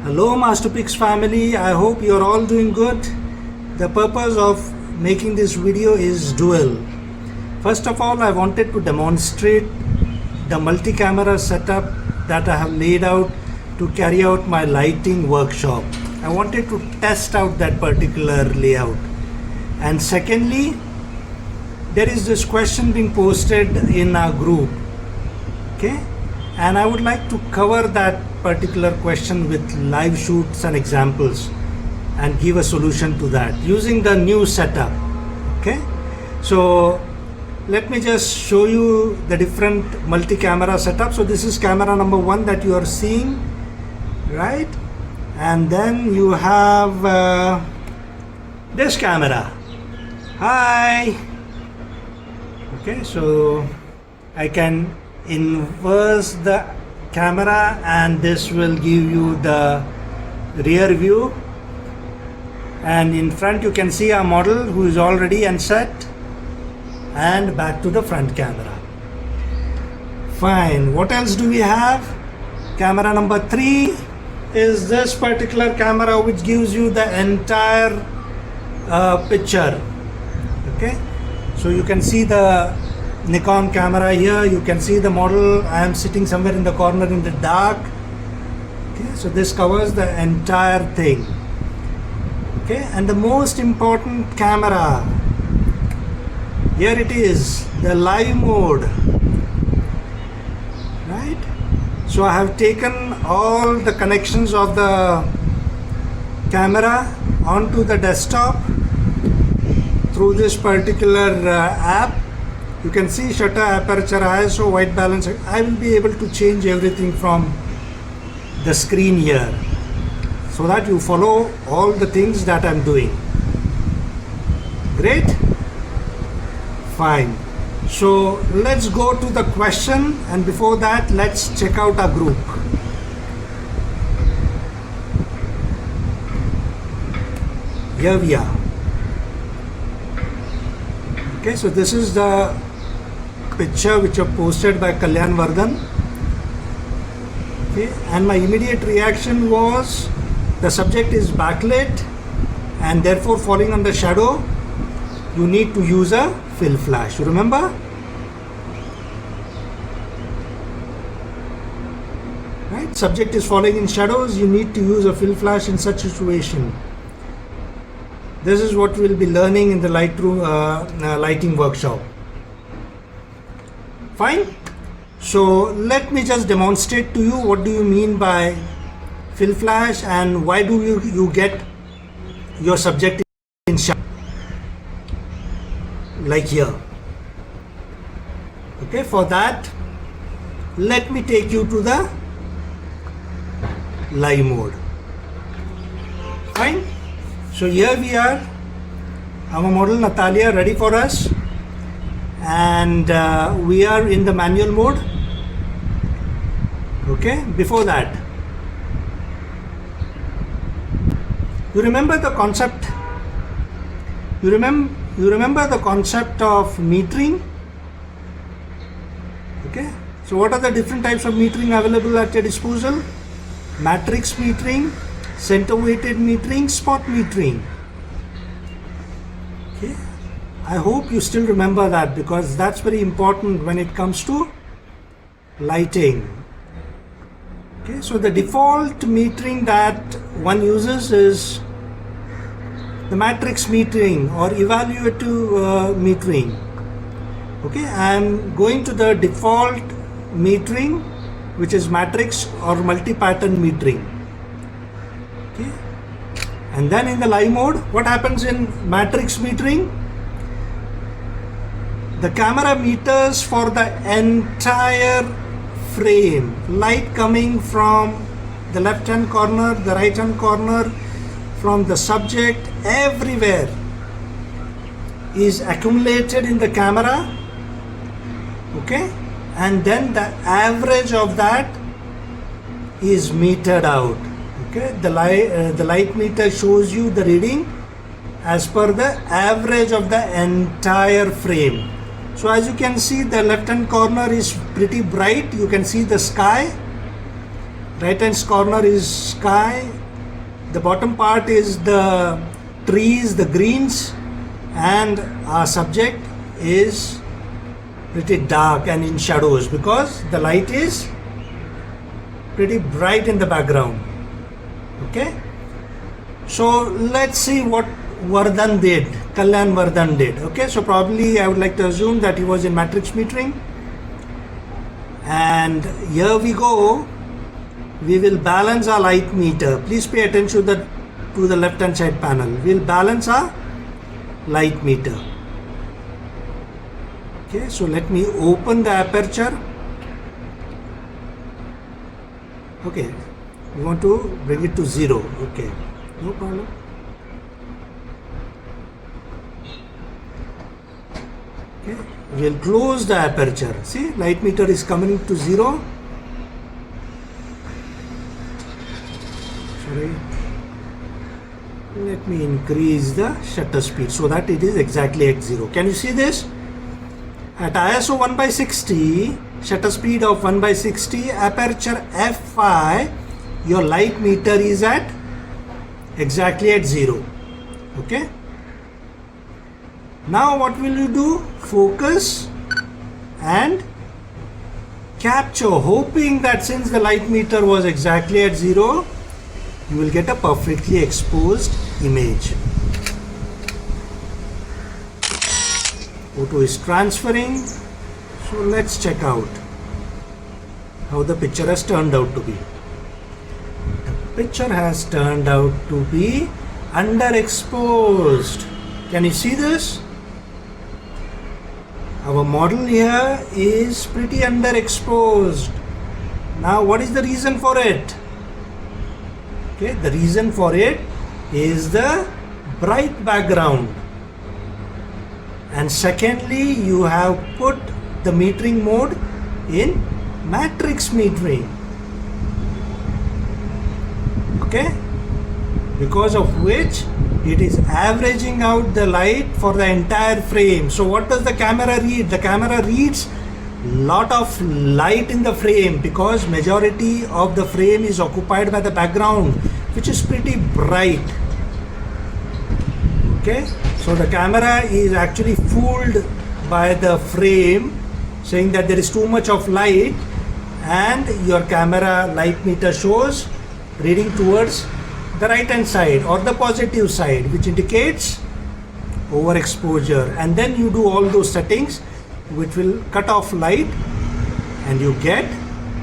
Hello Masterpix family, I hope you're all doing good. The purpose of making this video is dual. First of all, I wanted to demonstrate the multi-camera setup that I have laid out to carry out my lighting workshop. I wanted to test out that particular layout. And secondly, there is this question being posted in our group, okay? And I would like to cover that particular question with live shoots and examples and give a solution to that using the new setup, okay? So let me just show you the different multi-camera setup. So this is camera number 1 that you are seeing, right? And then you have this camera. Hi. Okay, so I can inverse the camera and this will give you the rear view, and in front you can see our model who is already and set, and back to the front camera. Fine. What else do we have? Camera number 3 is this particular camera which gives you the entire picture. Okay, so you can see the Nikon camera here, you can see the model. I am sitting somewhere in the corner in the dark. Okay, so this covers the entire thing. Okay, and the most important camera, here it is, the live mode, right? So I have taken all the connections of the camera onto the desktop through this particular app. You can see shutter, aperture, ISO, white balance. I will be able to change everything from the screen here so that you follow all the things that I'm doing. Great. Fine. So let's go to the question, and before that let's check out our group. Here we are. Okay, so this is the picture which was posted by Kalyan Vardhan. Okay, and my immediate reaction was the subject is backlit and therefore falling on the shadow. You need to use a fill flash. You remember? Right? Subject is falling in shadows. You need to use a fill flash in such situation. This is what we'll be learning in the lighting workshop. Fine. So let me just demonstrate to you what do you mean by fill flash and why do you get your subject in shadow, like here. Okay, for that let me take you to the live mode. Fine. So here we are, our model Natalia ready for us, and we are in the manual mode. Okay, before that, you remember the concept? You remember the concept of metering? Okay, so what are the different types of metering available at your disposal? Matrix metering, center weighted metering, spot metering. Okay, I hope you still remember that because that's very important when it comes to lighting. Okay, so the default metering that one uses is the matrix metering or evaluative metering. Okay, I am going to the default metering, which is matrix or multi-pattern metering. Okay. And then in the live mode, what happens in matrix metering? The camera meters for the entire frame, light coming from the left hand corner, the right hand corner, from the subject, everywhere is accumulated in the camera. Okay, and then the average of that is metered out. Okay, the light meter shows you the reading as per the average of the entire frame. So as you can see, the left hand corner is pretty bright. You can see the sky. Right hand corner is sky, the bottom part is the trees, the greens, and our subject is pretty dark and in shadows because the light is pretty bright in the background. Okay, so let's see what Vardhan did, Kalyan Vardhan did. Okay, so probably I would like to assume that he was in matrix metering, and here we go. We will balance our light meter. Please pay attention to the left hand side panel. We'll balance our light meter. Okay, so let me open the aperture. Okay, we want to bring it to 0. Okay, no problem. Okay, we'll close the aperture. See, light meter is coming to 0. Sorry. Let me increase the shutter speed so that it is exactly at 0. Can you see this? At ISO 1/60, shutter speed of 1/60, aperture f5, your light meter is at exactly at 0. Okay. Now what will you do? Focus and capture, hoping that since the light meter was exactly at 0, you will get a perfectly exposed image. Photo is transferring, so let's check out how the picture has turned out to be. The picture has turned out to be underexposed. Can you see this? Our model here is pretty underexposed. Now what is the reason for it? Okay, the reason for it is the bright background. And secondly, you have put the metering mode in matrix metering. Okay, because of which it is averaging out the light for the entire frame. So what does the camera read? The camera reads lot of light in the frame because majority of the frame is occupied by the background, which is pretty bright. Okay, so the camera is actually fooled by the frame, saying that there is too much of light, and your camera light meter shows reading towards the right hand side or the positive side, which indicates overexposure. And then you do all those settings which will cut off light and you get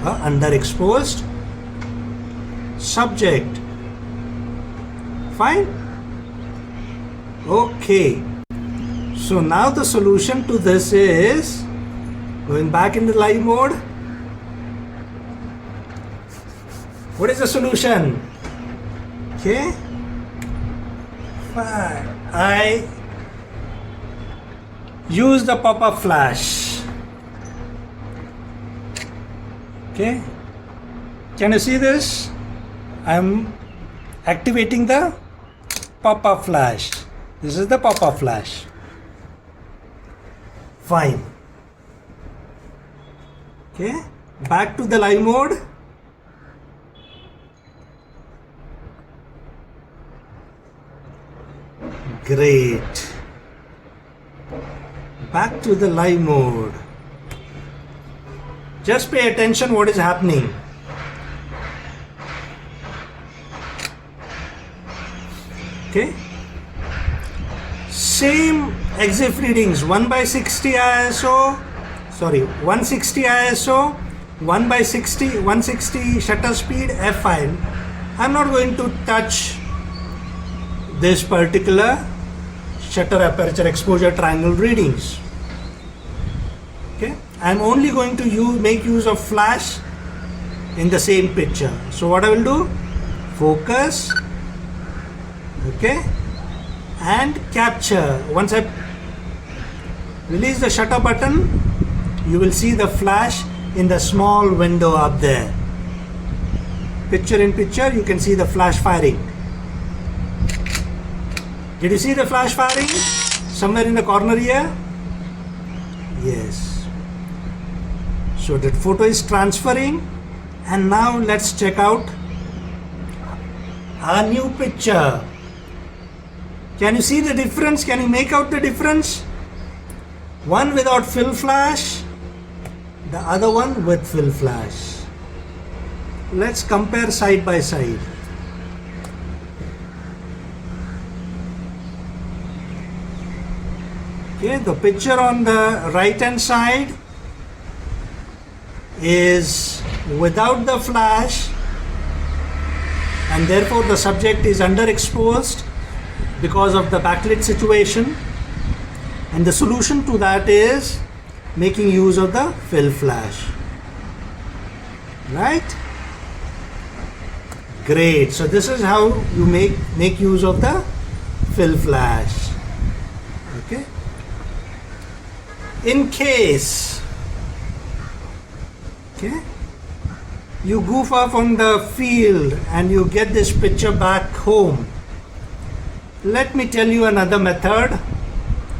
a underexposed subject. Fine. Okay, so now the solution to this is going back into live mode. What is the solution? Okay, fine. I use the pop-up flash. Okay, can you see this? I'm activating the pop-up flash. This is the pop-up flash. Fine. Okay, back to the live mode. Great. Back to the live mode. Just pay attention what is happening. Okay. Same EXIF readings, 1/60 ISO, 160 ISO, 1/60, 160 shutter speed, f5. I'm not going to touch this particular shutter aperture exposure triangle readings. Okay, I'm only going to make use of flash in the same picture. So what I will do? Focus. Okay, and capture. Once I release the shutter button, you will see the flash in the small window up there. Picture in picture, you can see the flash firing. Did you see the flash firing somewhere in the corner here? Yes. So that photo is transferring And now let's check out our new picture. Can you see the difference? Can you make out the difference? One without fill flash, the other one with fill flash. Let's compare side by side. Okay, the picture on the right hand side is without the flash, and therefore the subject is underexposed because of the backlit situation, and the solution to that is making use of the fill flash. Right? Great. So this is how you make use of the fill flash. Okay. In case you goof off on the field and you get this picture back home, let me tell you another method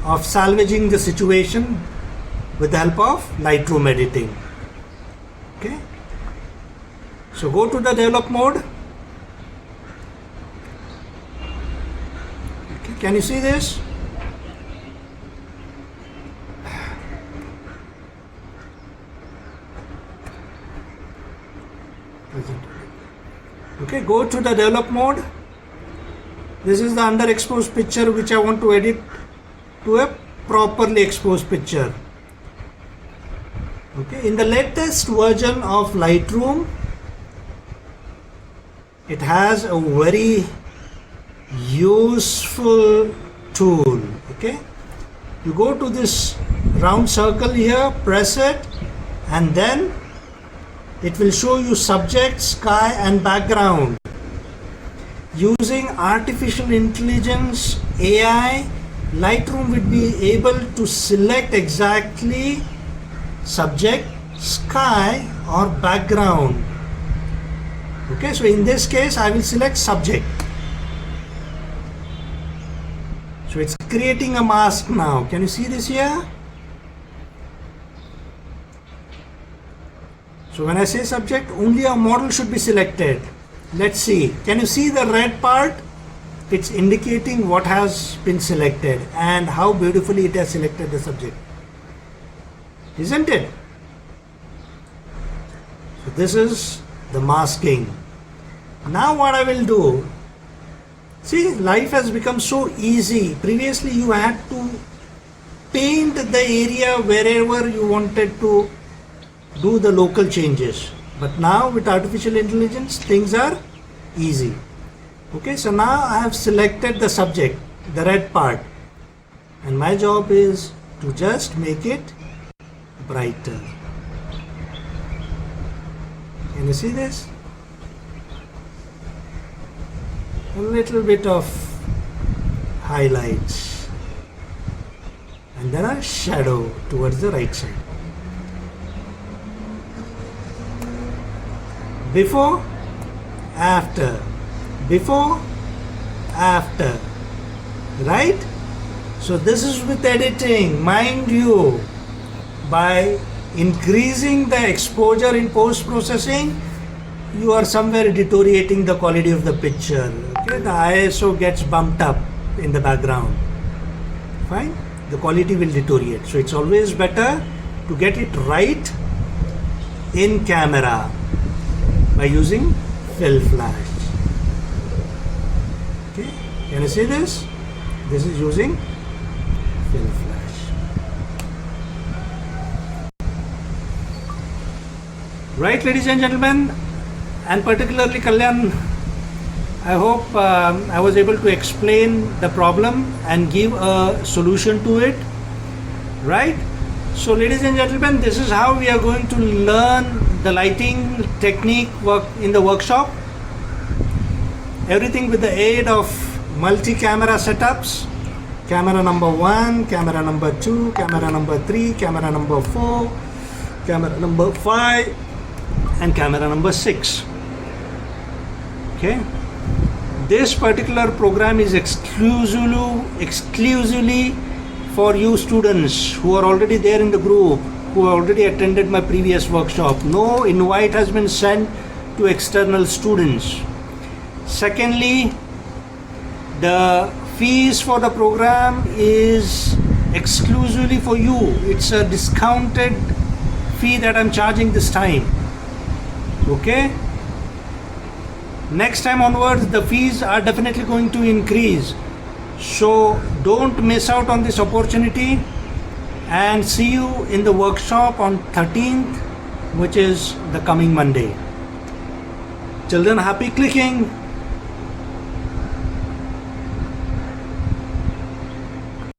of salvaging the situation with the help of Lightroom editing. Okay, so go to the develop mode. Okay, can you see this? Okay, go to the develop mode. This is the underexposed picture which I want to edit to a properly exposed picture. Okay, in the latest version of Lightroom, it has a very useful tool. Okay, you go to this round circle here, press it, and then it will show you subject, sky and background. Using artificial intelligence, AI, Lightroom will be able to select exactly subject, sky or background. Okay, so in this case I will select subject. So it's creating a mask now. Can you see this here? So when I say subject, only a model should be selected. Let's see. Can you see the red part? It's indicating what has been selected and how beautifully it has selected the subject. Isn't it? So this is the masking. Now what I will do, see, life has become so easy. Previously you had to paint the area wherever you wanted to do the local changes, but now with artificial intelligence things are easy. Okay, so now I have selected the subject, the red part, and my job is to just make it brighter. Can you see this? A little bit of highlights and then a shadow towards the right side. Before, after, before, after, right? So this is with editing. Mind you, by increasing the exposure in post-processing, you are somewhere deteriorating the quality of the picture. Okay, the ISO gets bumped up in the background. Fine, the quality will deteriorate. So it's always better to get it right in camera by using fill flash. Okay, can you see this? This is using fill flash. Right, ladies and gentlemen, and particularly Kalyan, I hope I was able to explain the problem and give a solution to it. Right? So ladies and gentlemen, this is how we are going to learn the lighting technique work in the workshop. Everything with the aid of multi-camera setups. Camera number 1, camera number 2, camera number 3, camera number 4, camera number 5 and camera number 6. Okay. This particular program is exclusively for you students who are already there in the group. who already attended my previous workshop. No invite has been sent to external students. Secondly, the fees for the program is exclusively for you. It's a discounted fee that I'm charging this time. Okay? Next time onwards, the fees are definitely going to increase. So don't miss out on this opportunity, and see you in the workshop on 13th, which is the coming Monday. Children, happy clicking.